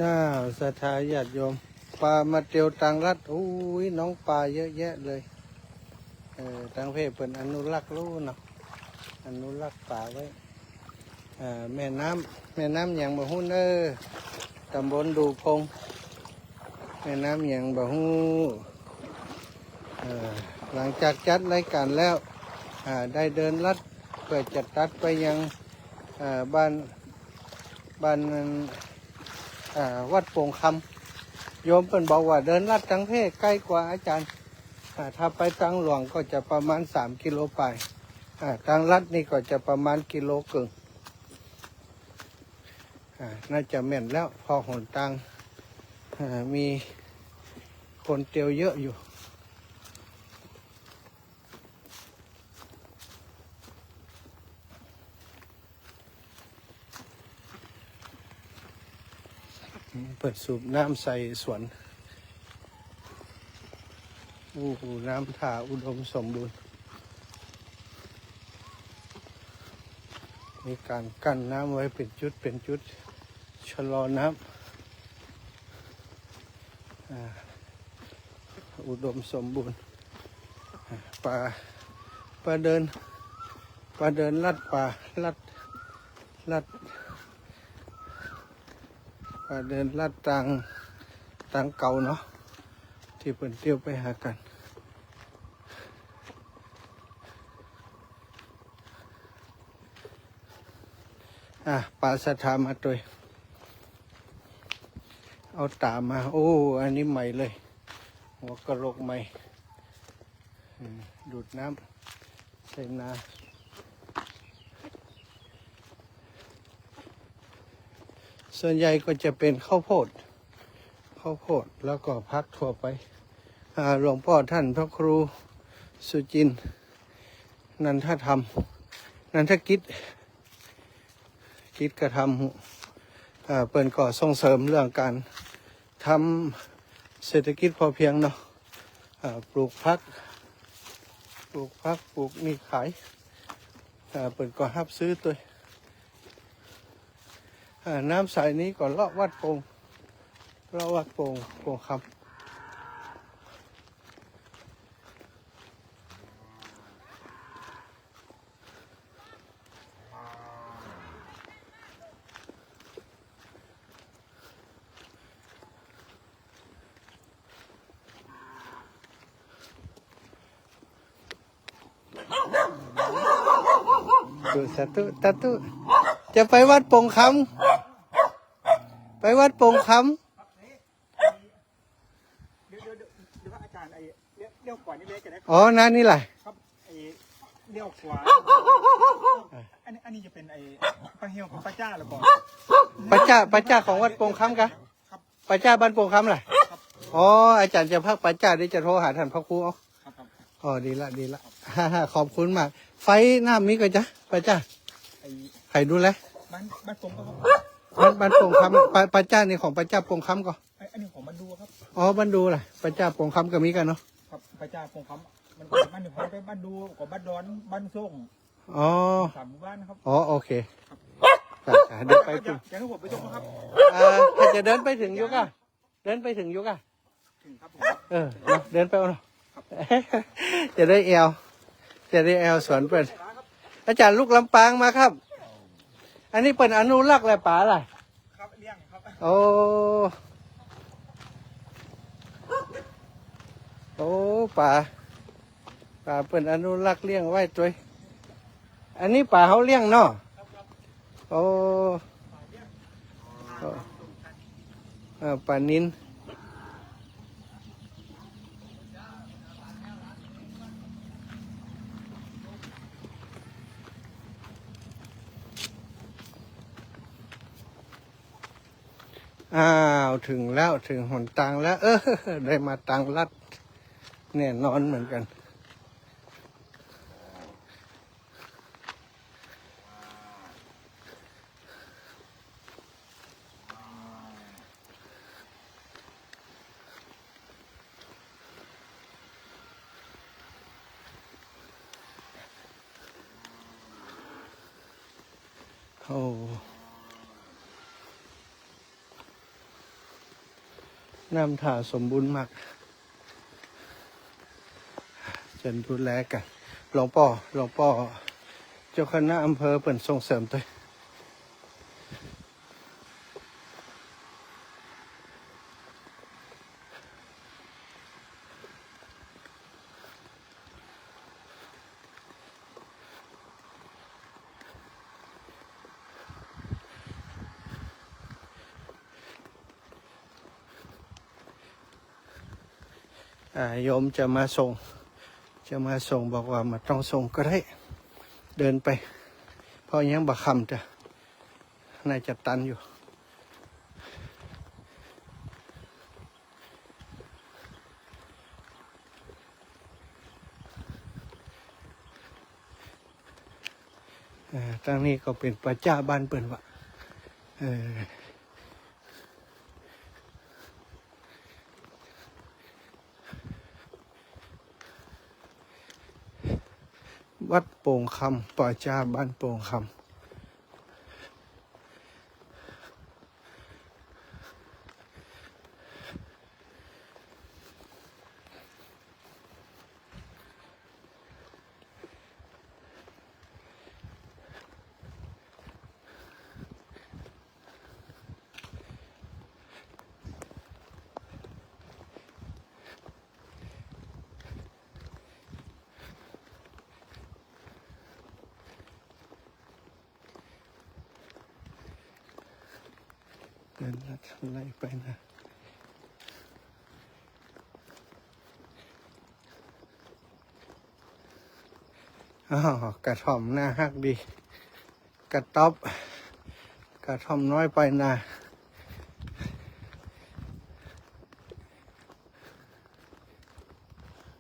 น่าศรัทธาญาติโยมปลามาเตียวตังรัดอุ้ยน้องปลาเยอะแยะเลยทางเพศเป็นอนุรักษ์รู้เนาะอนุรักษ์ป่าไว้แม่น้ำอย่างบ่ฮู้ตำบลดูพงแม่น้ำอย่างบ่ฮู้หลังจากจัดรายการแล้วได้เดินลัดเพื่อจะตัดไปยังบ้านวัดโป่งคำโยมเป็นบอกว่าเดินลัดทั้งเพศใกล้กว่าอาจารย์ถ้าไปทางหลวงก็จะประมาณ3 กิโลไปทางลัดนี่ก็จะประมาณกิโลกึ่งน่าจะแม่นแล้วพอหนทางมีคนเตียวเยอะอยู่เปิดสูบน้ำใส่สวนน้ำท่าอุดมสมบูรณ์มีการกั้นน้ำไว้เป็นจุดชะลอน้ำอุดมสมบูรณ์ปลาเดินลัดป่าลัดปลาเดินลัดทางเก่าเนาะที่เพิ่นเที่ยวไปหากันปลาสะทามาตัวเอาตามาโอ้อันนี้ใหม่เลยหัวกระโหลกใหม่ดูดน้ำใส่นาส่วนใหญ่ก็จะเป็นข้าวโพดแล้วก็พักทั่วไปหลวงพ่อท่านพระครูสุจินต์นันทธรรมนันทกิจกระทำเปิ่นก่อส่งเสริมเรื่องการทำเศรษฐกิจพอเพียงเนาะปลูกพักปลูกนี่ขายเปิ่นก่อรับซื้อตัวน้ำใสนี้ก่อนเลาะวัดโป่งคำสาธุจะไปวัดโป่งคำเดี๋ยวอาจารย์เลี้ยวขวานี่เลยจะได้อ๋อนั่นนี่แหละครับเลี้ยวขวาอันนี้จะเป็นพระเฮียวของพระเจ้าหรือเปล่าพระเจ้าของวัดโป่งคำกะพระเจ้าบ้านโป่งคำแหละอ๋ออาจารย์จะพักพระเจ้าได้จะโทรหาท่านพระครูอ๋อดีละขอบคุณมากไฟหน้ามีก็จ้ะพระเจ้าใครดูแลบ้านโป่งบ้านโป่งคำพระเจ้านี่ของพระเจ้าโป่งคำก็อันนี้ของบ้านดูครับอ๋อบ้านดูแหละพระเจ้าโป่งคำก็มีกันเนาะครับพระเจ้าโป่งคำมันบ้านหนึ่งไปบ้านดูกับบ้านดอนบ้านส่งอ๋อ3 หมู่บ้านนะครับอ๋อโอเคเดินไปถึงอย่างที่ผมไปส่งครับจะเดินไปถึงยุกะถึงครับเดินไปเอาเนาะจะได้แอลสวนเปิดอาจารย์ลูกลำปางมาครับอันนี้เป็นอนุรักษ์อะไรป่าอะไรครับเลี้ยงครับโอ้ป่าเป็นอนุรักษ์เลี้ยงไว้ตัวอันนี้ป่าเขาเลี้ยงเนาะโอ้ป่านินถึงหนทางแล้วได้มาตังลัดเนี่ยนอนเหมือนกัน โอ้น้ำท่าสมบูรณ์มากจะดูแลกันหลวงพ่อเจ้าคณะอำเภอเปิ่นส่งเสริมตัวโยมจะมาส่งบอกว่ามาต้องส่งก็ได้เดินไปเพราะยังบักคำจ้ะน่าจะตันอยู่ตั้งนี้ก็เป็นประจ้าบ้านเปิ่นวะวัดโป่งคำประจ้าบ้านโป่งคำเดินลัดไล่ไปนะกระท่อมหน้าฮักดีกระต๊อบกระท่อมน้อยไปนะ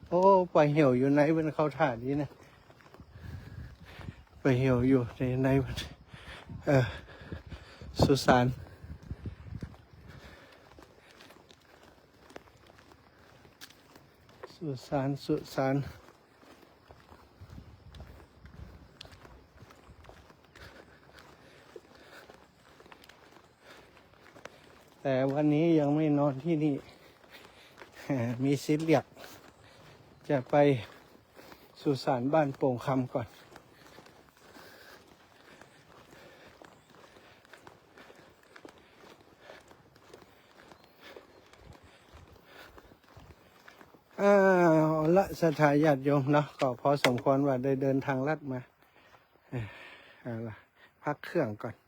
โอ้ไปเหี่ยวอยู่ไหนเป็นเขาถ่าดีนะไปเหี่ยวอยู่ในสุสานแต่วันนี้ยังไม่นอนที่นี่มีสิทธิ์เรียกจะไปสุสานบ้านโป่งคำก่อนละสถาญาติโยมเนาะก็พอสมควรว่าได้เดินทางลัดมาเอาล่ะพักเครื่องก่อน